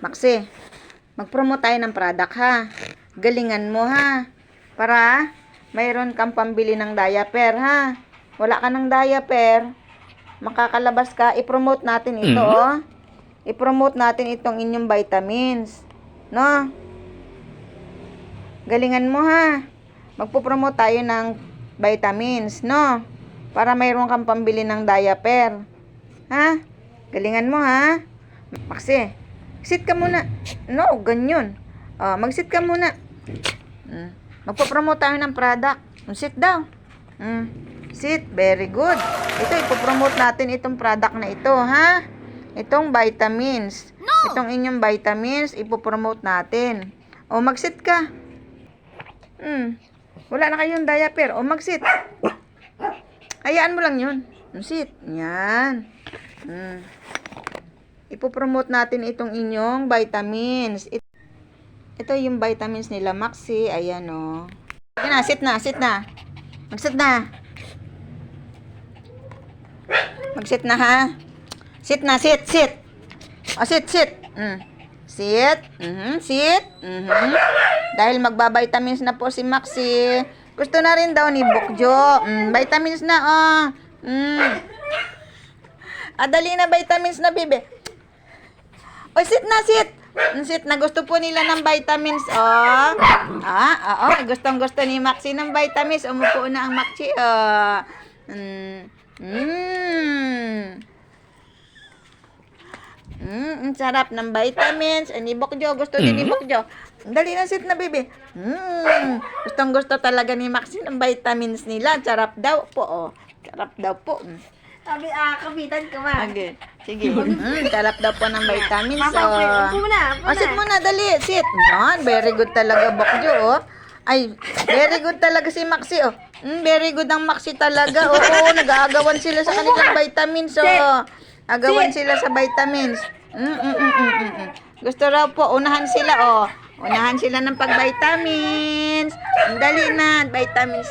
Maxi, mag-promote tayo ng product ha. Galingan mo ha. Para mayroon kang pambili ng diaper ha. Wala ka ng diaper, makakalabas ka, i-promote natin ito oh. I-promote natin itong inyong vitamins. No? Galingan mo ha. Magpo-promote tayo ng vitamins, no? Para mayroon kang pambili ng diaper. Ha? Galingan mo ha. Maxi, sit ka muna. No, ganyan. Mag-sit ka muna. Magpo-promote tayo ng product. Sit daw. Sit. Very good. Ito, ipopromote natin itong product na ito, ha? Itong vitamins. No! Itong inyong vitamins, ipopromote natin. O, mag-sit ka. Wala na kayong diaper. O, mag-sit. Hayaan mo lang yun. Sit. Yan. Ipopromote natin itong inyong vitamins. Ito yung vitamins nila, Maxi. Ayan, o. Yan na, sit na, sit na. Mag-sit na. Mag-sit na, ha? Sit na, sit, sit. O, sit, sit. Sit. Sit. Dahil magba-vitamins na po si Maxi. Gusto na rin daw ni Bokjo. Vitamins na, oh. Dali na vitamins na, bibi. O, sit na, sit. Sit na. Gusto po nila ng vitamins, oh. Gustong-gusto ni Maxi ng vitamins. Umupo na ang Maxi, oh. Ang sarap ng vitamins. Ni Bokjo, gusto din ni Bokjo. Dali na, sit na, baby. Gustong-gusto talaga ni Maxi ng vitamins nila. Sarap daw po, oh. Sarap daw po. Sabi, kapitan ka ba? Okay. Sige. Sarap daw po ng vitamins, Upo muna. Sit muna, dali. Sit. Yan, very good talaga, Bokjo, oh. Ay, very good talaga si Maxi, oh. Very good ang Maxi talaga. Oo, nag-aagawan sila sa kanilang vitamins, oh. Agawan sila sa vitamins. Gusto raw po, unahan sila, oh. Unahan sila ng pag-vitamins. Dali na, vitamins.